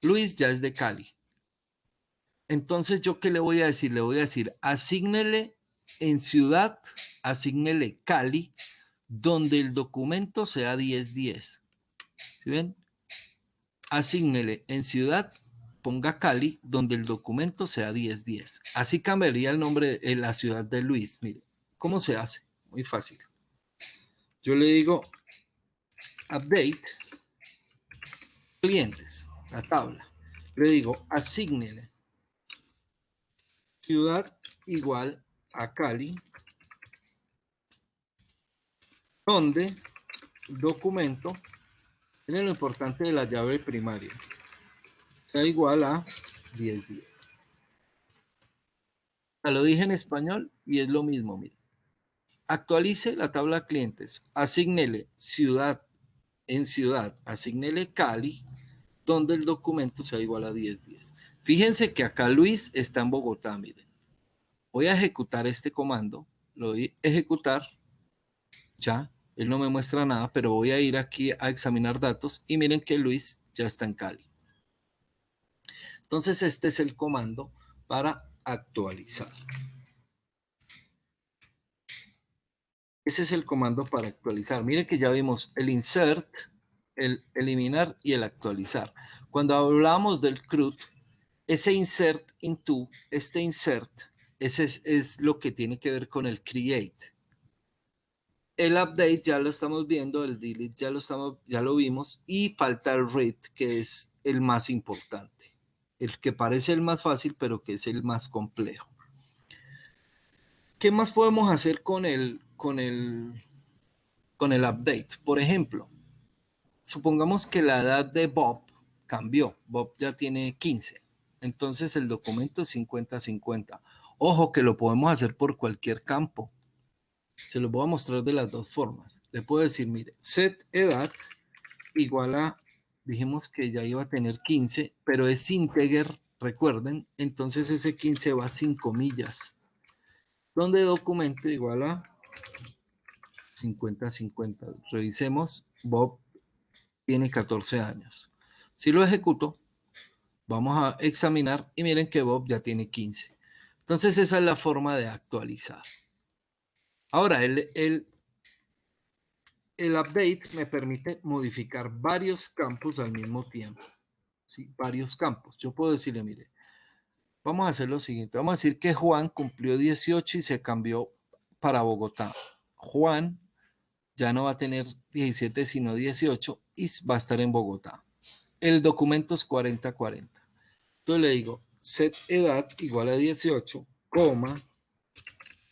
Luis ya es de Cali. Entonces, ¿yo qué le voy a decir? Le voy a decir, asígnele en ciudad, asígnele Cali, donde el documento sea 1010. ¿Sí ven? Asígnele en ciudad, ponga Cali, donde el documento sea 1010. Así cambiaría el nombre en la ciudad de Luis. Mire, ¿cómo se hace? Muy fácil. Yo le digo update clientes, la tabla. Le digo asígnele ciudad igual a Cali, donde documento, miren lo importante de la llave primaria, sea igual a 1010. Ya lo dije en español y es lo mismo, miren. Actualice la tabla de clientes, asígnele ciudad en ciudad, asígnele Cali, donde el documento sea igual a 1010. Fíjense que acá Luis está en Bogotá, miren. Voy a ejecutar este comando, lo voy a ejecutar, ya, él no me muestra nada, pero voy a ir aquí a examinar datos y miren que Luis ya está en Cali. Entonces este es el comando para actualizar. Ese es el comando para actualizar. Miren que ya vimos el insert, el eliminar y el actualizar. Cuando hablábamos del CRUD, ese insert into, este insert, ese es lo que tiene que ver con el create. El update ya lo estamos viendo, el delete ya lo vimos y falta el read, que es el más importante, el que parece el más fácil, pero que es el más complejo. ¿Qué más podemos hacer con el update? Por ejemplo, supongamos que la edad de Bob cambió. Bob ya tiene 15. Entonces el documento es 50-50. Ojo que lo podemos hacer por cualquier campo. Se los voy a mostrar de las dos formas. Le puedo decir, mire, set edad igual a, dijimos que ya iba a tener 15, pero es integer, recuerden. Entonces ese 15 va sin comillas. Donde documento igual a 50-50. Revisemos, Bob tiene 14 años. Si lo ejecuto, Vamos a examinar y miren que Bob ya tiene 15. Entonces esa es la forma de actualizar. Ahora, el update me permite modificar varios campos al mismo tiempo. ¿Sí? Varios campos. Yo puedo decirle, mire, vamos a hacer lo siguiente. Vamos a decir que Juan cumplió 18 y se cambió para Bogotá. Juan ya no va a tener 17 sino 18 y va a estar en Bogotá. El documento es 4040. Entonces le digo set edad igual a 18, coma,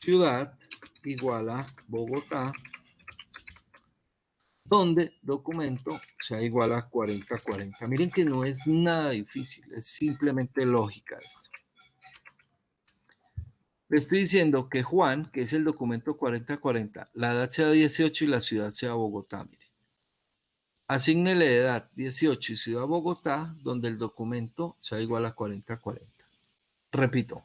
ciudad igual a Bogotá, donde documento sea igual a 4040. Miren que no es nada difícil, es simplemente lógica esto. Le estoy diciendo que Juan, que es el documento 4040, la edad sea 18 y la ciudad sea Bogotá. Mire. Asígnele edad 18 y ciudad Bogotá, donde el documento sea igual a 4040. Repito,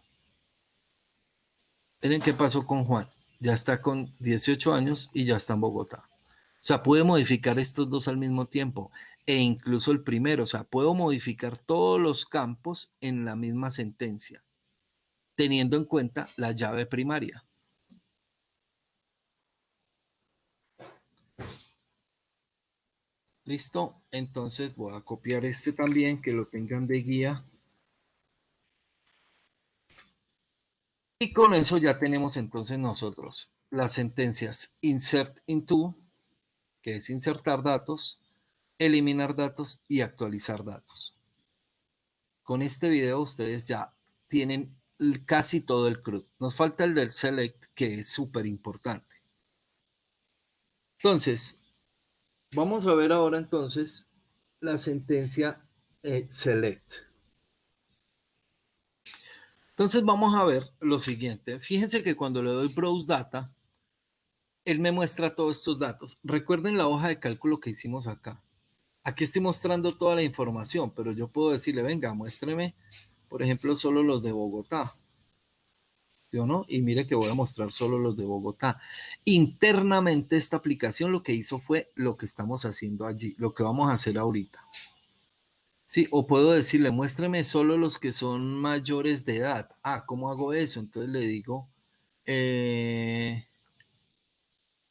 miren qué pasó con Juan. Ya está con 18 años y ya está en Bogotá. O sea, puede modificar estos dos al mismo tiempo e incluso el primero. O sea, puedo modificar todos los campos en la misma sentencia, teniendo en cuenta la llave primaria. ¿Listo? Entonces voy a copiar este también, que lo tengan de guía. Y con eso ya tenemos entonces nosotros las sentencias insert into, que es insertar datos, eliminar datos y actualizar datos. Con este video ustedes ya tienen casi todo el CRUD. Nos falta el del select, que es súper importante. Entonces, vamos a ver ahora entonces la sentencia select. Entonces vamos a ver lo siguiente. Fíjense que cuando le doy browse data, él me muestra todos estos datos. Recuerden la hoja de cálculo que hicimos acá. Aquí estoy mostrando toda la información, pero yo puedo decirle, venga, muéstreme, por ejemplo, solo los de Bogotá. ¿Sí o no? Y mire que voy a mostrar solo los de Bogotá. Internamente esta aplicación lo que hizo fue lo que estamos haciendo allí, lo que vamos a hacer ahorita. Sí, o puedo decirle, muéstreme solo los que son mayores de edad. Ah, ¿cómo hago eso? Entonces eh,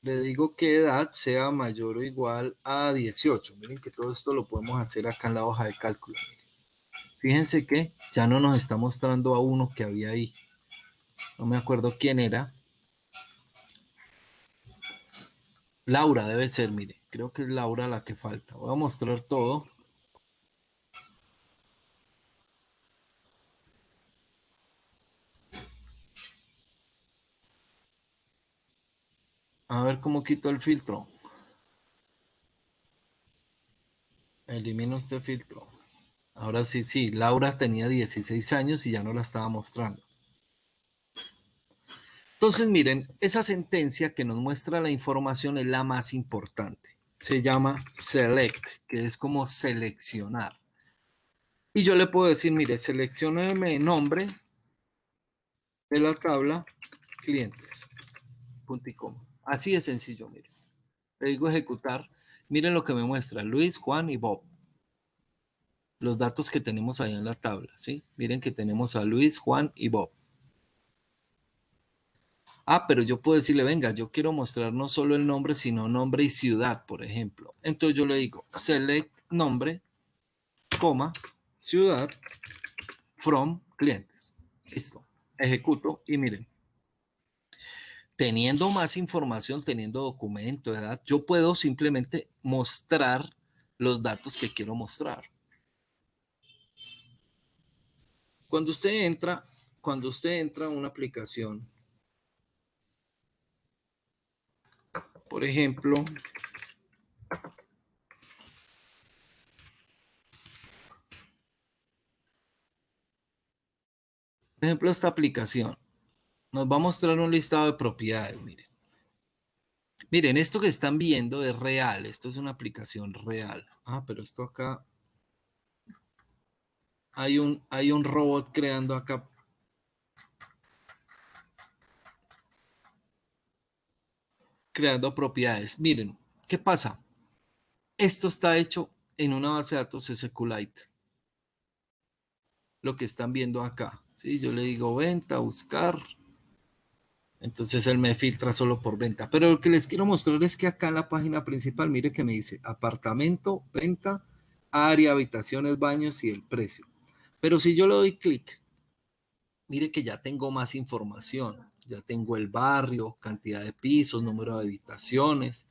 le digo que edad sea mayor o igual a 18. Miren que todo esto lo podemos hacer acá en la hoja de cálculo. Fíjense que ya no nos está mostrando a uno que había ahí. No me acuerdo quién era. Laura debe ser, mire. Creo que es Laura la que falta. Voy a mostrar todo. A ver cómo quito el filtro. Elimino este filtro. Ahora sí, sí. Laura tenía 16 años y ya no la estaba mostrando. Entonces, miren, esa sentencia que nos muestra la información es la más importante. Se llama select, que es como seleccionar. Y yo le puedo decir, mire, seleccioneme nombre de la tabla clientes. Punto y coma. Así de sencillo, mire. Le digo ejecutar. Miren lo que me muestra. Luis, Juan y Bob. Los datos que tenemos ahí en la tabla, ¿sí? Miren que tenemos a Luis, Juan y Bob. Ah, pero yo puedo decirle, venga, yo quiero mostrar no solo el nombre, sino nombre y ciudad, por ejemplo. Entonces yo le digo, select nombre, coma, ciudad, from clientes. Listo. Ejecuto y miren, teniendo más información, teniendo documento, edad, yo puedo simplemente mostrar los datos que quiero mostrar. Cuando usted entra a una aplicación, por ejemplo, esta aplicación nos va a mostrar un listado de propiedades, miren. Miren, esto que están viendo es real, esto es una aplicación real. Ah, pero esto acá, hay un robot creando acá. Creando propiedades. Miren, ¿qué pasa? Esto está hecho en una base de datos SQLite. lo que están viendo acá. ¿Sí? Yo le digo venta, buscar. Entonces él me filtra solo por venta. Pero lo que les quiero mostrar es que acá en la página principal, mire que me dice apartamento, venta, área, habitaciones, baños y el precio. Pero si yo le doy clic, mire que ya tengo más información. Ya tengo el barrio, cantidad de pisos, número de habitaciones,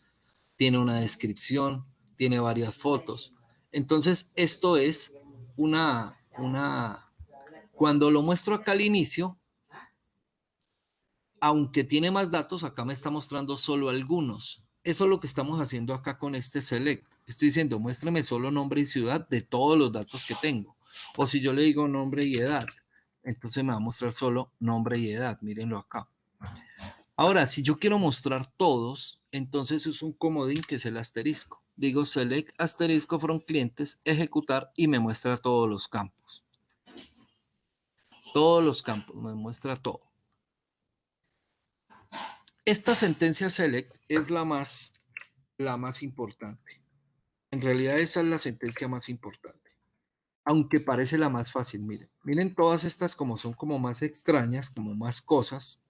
tiene una descripción, tiene varias fotos. Entonces, esto es cuando lo muestro acá al inicio, aunque tiene más datos, acá me está mostrando solo algunos. Eso es lo que estamos haciendo acá con este select. Estoy diciendo, muéstrame solo nombre y ciudad de todos los datos que tengo. O si yo le digo nombre y edad, entonces me va a mostrar solo nombre y edad. Mírenlo acá. Ahora, si yo quiero mostrar todos, entonces es un comodín que es el asterisco. Digo select asterisco from clientes, ejecutar y me muestra todos los campos. Todos los campos, me muestra todo. Esta sentencia select es la más importante. En realidad esa es la sentencia más importante. Aunque parece la más fácil, miren. Miren todas estas como son como más extrañas, como más cosas.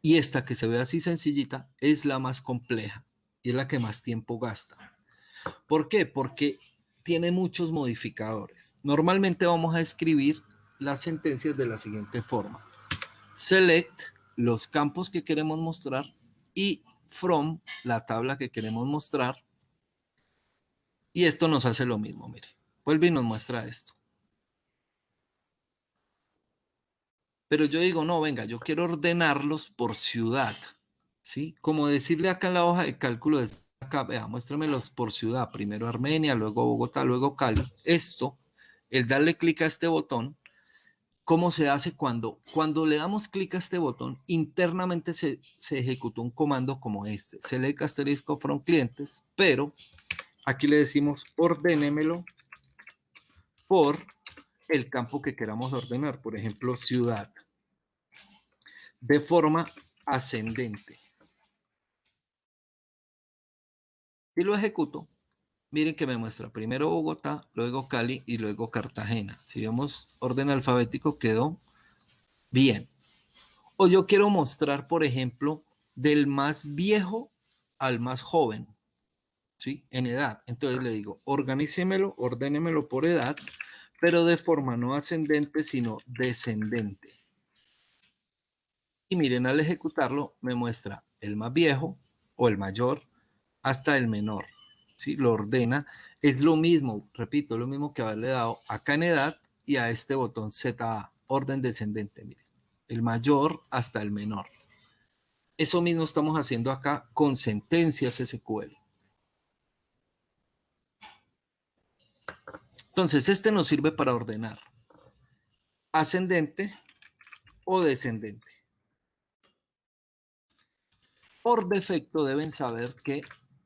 Y esta que se ve así sencillita es la más compleja y es la que más tiempo gasta. ¿Por qué? Porque tiene muchos modificadores. Normalmente vamos a escribir las sentencias de la siguiente forma. Select los campos que queremos mostrar y from la tabla que queremos mostrar. Y esto nos hace lo mismo, mire. Vuelve y nos muestra esto. Pero yo digo, no, venga, yo quiero ordenarlos por ciudad. ¿Sí? Como decirle acá en la hoja de cálculo de acá, vea, muéstremelos por ciudad. Primero Armenia, luego Bogotá, luego Cali. Esto, el darle clic a este botón, ¿cómo se hace cuando le damos clic a este botón? Internamente se ejecutó un comando como este. Select asterisco from clientes, pero aquí le decimos ordénemelo por el campo que queramos ordenar. Por ejemplo, ciudad. De forma ascendente. Y lo ejecuto. Miren que me muestra primero Bogotá, luego Cali y luego Cartagena. Si vemos orden alfabético quedó bien. O yo quiero mostrar, por ejemplo, del más viejo al más joven, ¿sí? En edad. Entonces le digo, organícemelo, ordénemelo por edad, pero de forma no ascendente, sino descendente. Y miren, al ejecutarlo me muestra el más viejo o el mayor hasta el menor. ¿Sí? Lo ordena. Es lo mismo, repito, lo mismo que haberle dado acá en edad y a este botón ZA, orden descendente. Miren, el mayor hasta el menor. Eso mismo estamos haciendo acá con sentencias SQL. Entonces, este nos sirve para ordenar ascendente o descendente. Por defecto deben saber que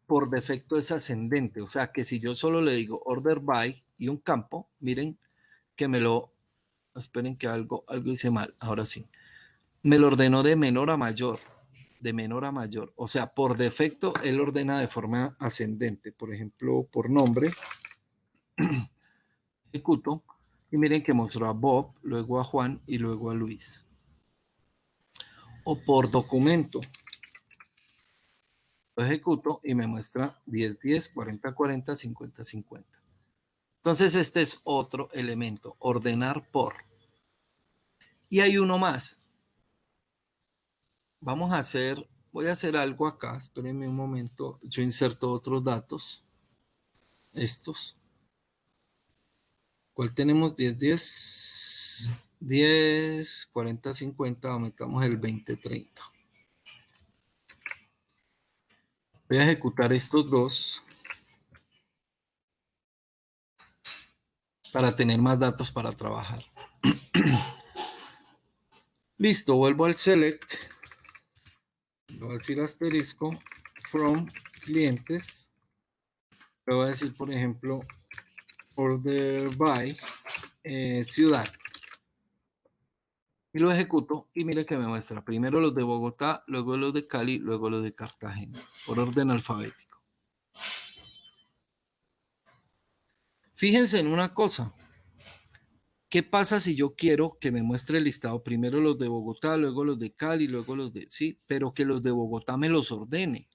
por defecto es ascendente, o sea que si yo solo le digo order by y un campo, miren que esperen que algo hice mal, ahora sí, me lo ordenó de menor a mayor, o sea, por defecto él ordena de forma ascendente, por ejemplo, por nombre, ejecuto, y miren que mostró a Bob, luego a Juan y luego a Luis. O por documento, lo ejecuto y me muestra 10-10, 40-40, 50-50. Entonces este es otro elemento, ordenar por. Y hay uno más. Voy a hacer algo acá, espérenme un momento, yo inserto otros datos, estos. ¿Cuál tenemos? 10, 40, 50, aumentamos el 20, 30. Voy a ejecutar estos dos para tener más datos para trabajar. Listo, vuelvo al select, voy a decir asterisco, from clientes, le voy a decir, por ejemplo, order by ciudad. Y lo ejecuto y mire que me muestra primero los de Bogotá, luego los de Cali, luego los de Cartagena, por orden alfabético. Fíjense en una cosa. ¿Qué pasa si yo quiero que me muestre el listado? Primero los de Bogotá, luego los de Cali, luego los de, sí, pero que los de Bogotá me los ordene,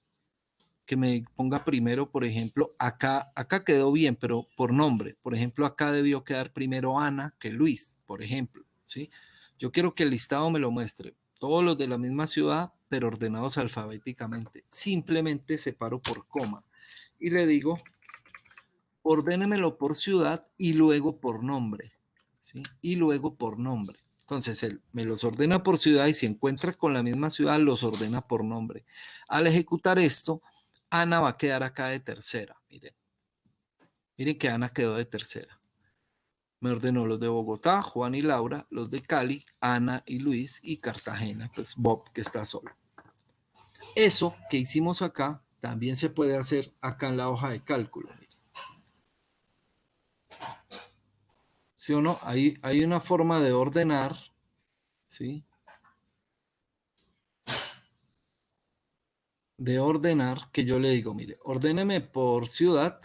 que me ponga primero, por ejemplo, acá quedó bien, pero por nombre. Por ejemplo, acá debió quedar primero Ana que Luis, por ejemplo, ¿sí? Yo quiero que el listado me lo muestre todos los de la misma ciudad, pero ordenados alfabéticamente. Simplemente separo por coma y le digo, ordénemelo por ciudad y luego por nombre, ¿sí? Y luego por nombre. Entonces él me los ordena por ciudad y si encuentra con la misma ciudad, los ordena por nombre. Al ejecutar esto, Ana va a quedar acá de tercera. Miren, miren que Ana quedó de tercera. Me ordenó los de Bogotá, Juan y Laura, los de Cali, Ana y Luis, y Cartagena, pues Bob, que está solo. Eso que hicimos acá también se puede hacer acá en la hoja de cálculo. Miren. ¿Sí o no? Hay una forma de ordenar, ¿sí? De ordenar que yo le digo, mire, ordéneme por ciudad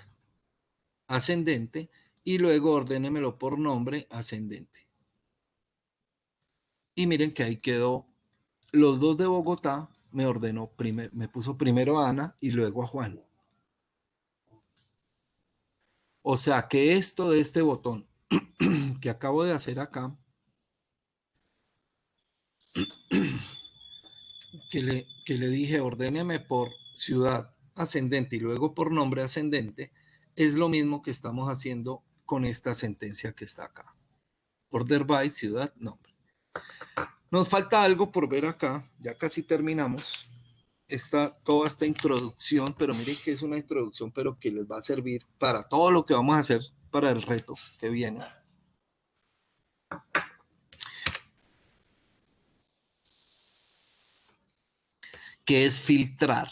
ascendente y luego ordénemelo por nombre ascendente. Y miren que ahí quedó los dos de Bogotá, me ordenó primero, me puso primero a Ana y luego a Juan. O sea que esto de este botón que acabo de hacer acá, que le dije ordéneme por ciudad ascendente y luego por nombre ascendente, es lo mismo que estamos haciendo con esta sentencia que está acá. Order by ciudad, nombre. Nos falta algo por ver acá, ya casi terminamos. Toda esta introducción, pero miren que es una introducción, pero que les va a servir para todo lo que vamos a hacer para el reto que viene. Que es filtrar.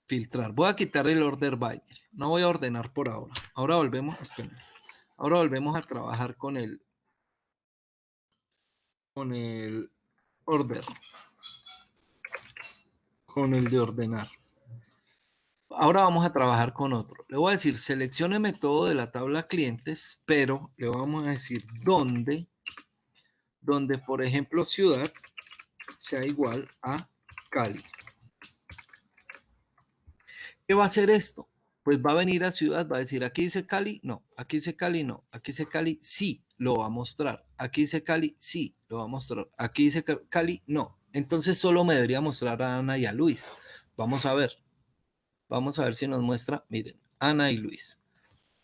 Filtrar. Voy a quitar el order by. No voy a ordenar por ahora. Ahora volvemos, esperen. Ahora volvemos a trabajar con el order, con el de ordenar. Ahora vamos a trabajar con otro. Le voy a decir, seleccióneme todo de la tabla clientes, pero le vamos a decir donde, por ejemplo, ciudad sea igual a Cali. ¿Qué va a hacer esto? Pues va a venir a ciudad, va a decir, aquí dice Cali, no, aquí dice Cali, no, aquí dice Cali, sí, lo va a mostrar. Aquí dice Cali, sí, lo va a mostrar. Aquí dice Cali, no. Entonces solo me debería mostrar a Ana y a Luis. Vamos a ver. Vamos a ver si nos muestra, miren, Ana y Luis.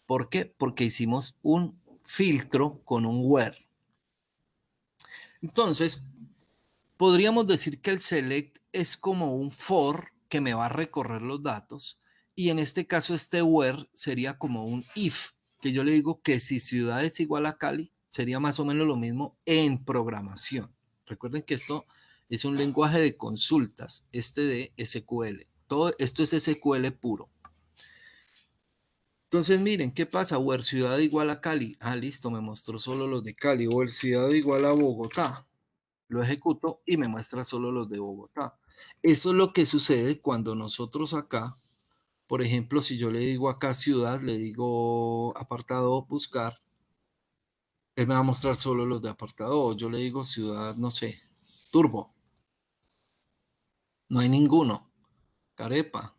¿Por qué? Porque hicimos un filtro con un where. Entonces, podríamos decir que el select es como un for que me va a recorrer los datos y en este caso este where sería como un if, que yo le digo que si ciudad es igual a Cali, sería más o menos lo mismo en programación. Recuerden que esto es un lenguaje de consultas, este de SQL. Todo esto es SQL puro. Entonces, miren, ¿qué pasa? Where ciudad igual a Cali. Ah, listo, me mostró solo los de Cali. Where ciudad igual a Bogotá. Lo ejecuto y me muestra solo los de Bogotá. Eso es lo que sucede cuando nosotros acá, por ejemplo, si yo le digo acá ciudad, le digo apartado buscar, él me va a mostrar solo los de apartado. O yo le digo ciudad, no sé, Turbo. No hay ninguno. Carepa.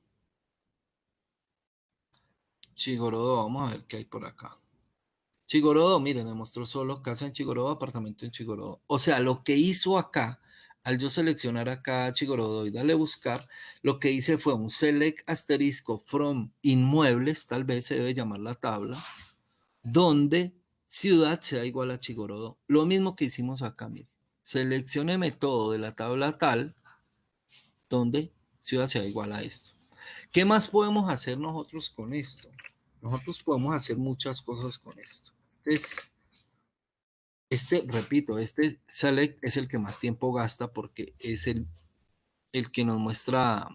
Chigorodo, vamos a ver qué hay por acá. Chigorodo, miren, me mostró solo casa en Chigorodo, apartamento en Chigorodo. O sea, lo que hizo acá, al yo seleccionar acá Chigorodo y darle buscar, lo que hice fue un select asterisco from inmuebles, tal vez se debe llamar la tabla, donde ciudad sea igual a Chigorodo. Lo mismo que hicimos acá, miren. Seleccioneme todo de la tabla tal, donde ciudad sea igual a esto. ¿Qué más podemos hacer nosotros con esto? Nosotros podemos hacer muchas cosas con esto. Repito, este select es el que más tiempo gasta porque es el que nos muestra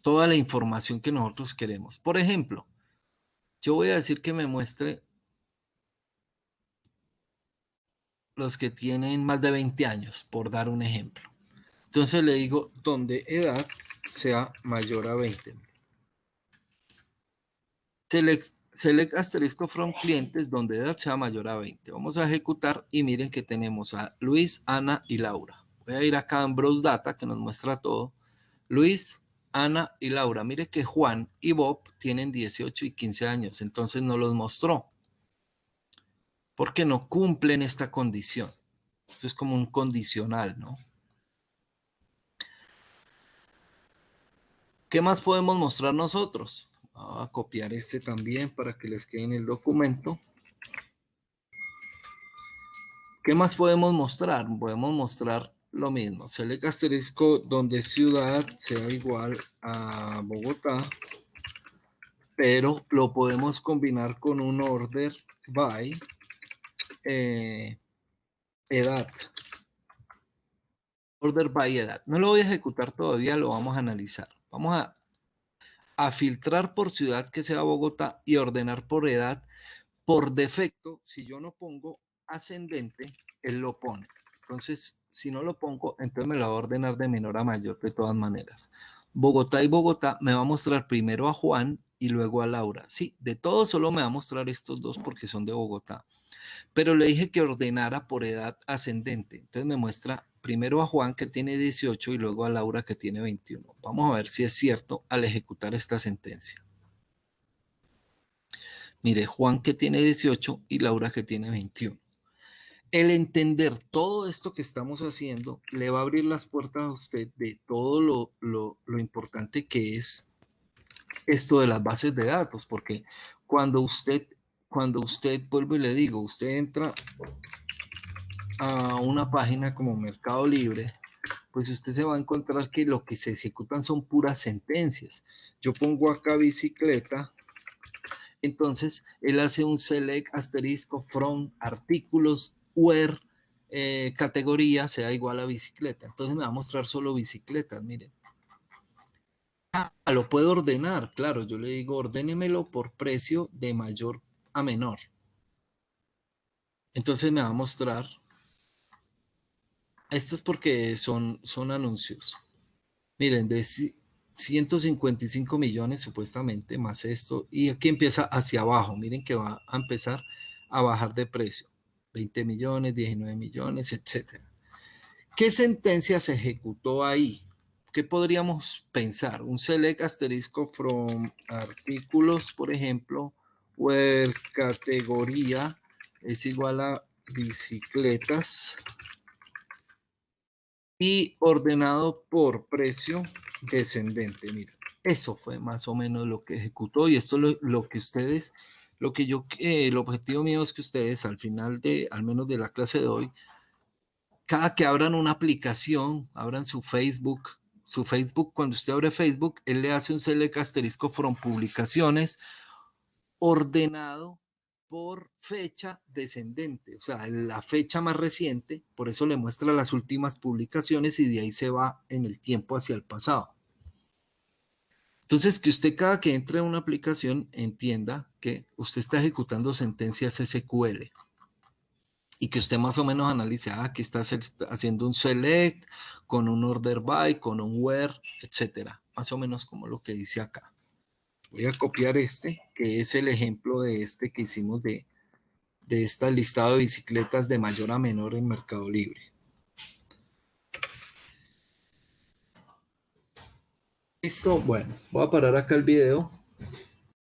toda la información que nosotros queremos. Por ejemplo, yo voy a decir que me muestre los que tienen más de 20 años, por dar un ejemplo. Entonces le digo donde edad sea mayor a 20. select asterisco from clientes donde edad sea mayor a 20. Vamos a ejecutar y miren que tenemos a Luis, Ana y Laura. Voy a ir acá en Browse Data que nos muestra todo. Luis, Ana y Laura. Mire que Juan y Bob tienen 18 y 15 años, entonces no los mostró porque no cumplen esta condición. Esto es como un condicional, ¿no? ¿Qué más podemos mostrar nosotros? Voy a copiar este también para que les quede en el documento. ¿Qué más podemos mostrar? Podemos mostrar lo mismo. Select asterisco donde ciudad sea igual a Bogotá, pero lo podemos combinar con un order by edad. Order by edad. No lo voy a ejecutar todavía, lo vamos a analizar. Vamos a filtrar por ciudad que sea Bogotá y ordenar por edad. Por defecto, si yo no pongo ascendente, él lo pone. Entonces, si no lo pongo, entonces me lo va a ordenar de menor a mayor de todas maneras. Bogotá y Bogotá me va a mostrar primero a Juan y luego a Laura. Sí, de todos solo me va a mostrar estos dos porque son de Bogotá. Pero le dije que ordenara por edad ascendente. Entonces me muestra primero a Juan que tiene 18 y luego a Laura que tiene 21. Vamos a ver si es cierto al ejecutar esta sentencia. Mire, Juan que tiene 18 y Laura que tiene 21. El entender todo esto que estamos haciendo le va a abrir las puertas a usted de todo lo importante que es esto de las bases de datos, porque cuando usted, vuelvo y le digo, usted entra a una página como Mercado Libre, pues usted se va a encontrar que lo que se ejecutan son puras sentencias. Yo pongo acá bicicleta, entonces él hace un select asterisco from artículos where categoría sea igual a bicicleta. Entonces me va a mostrar solo bicicletas, miren. Lo puedo ordenar, claro, yo le digo ordénemelo por precio de mayor a menor. Entonces me va a mostrar, esto es porque son anuncios. Miren, de 155 millones supuestamente, más esto, y aquí empieza hacia abajo, miren que va a empezar a bajar de precio, 20 millones, 19 millones, etcétera. ¿Qué sentencia se ejecutó ahí? ¿Qué podríamos pensar? Un select asterisco from artículos, por ejemplo, where categoría es igual a bicicletas y ordenado por precio descendente. Mira, eso fue más o menos lo que ejecutó y esto lo que ustedes, lo que yo, el objetivo mío es que ustedes al final de, al menos de la clase de hoy, cada que abran una aplicación, abran su Facebook, cuando usted abre Facebook, él le hace un select asterisco from publicaciones ordenado por fecha descendente, o sea, la fecha más reciente, por eso le muestra las últimas publicaciones y de ahí se va en el tiempo hacia el pasado. Entonces, que usted cada que entre a una aplicación entienda que usted está ejecutando sentencias SQL y que usted más o menos analice, aquí está haciendo un select con un order by, con un where, etcétera, más o menos como lo que dice acá. Voy a copiar este, que es el ejemplo de este que hicimos de esta listado de bicicletas de mayor a menor en Mercado Libre. Listo, bueno, voy a parar acá el video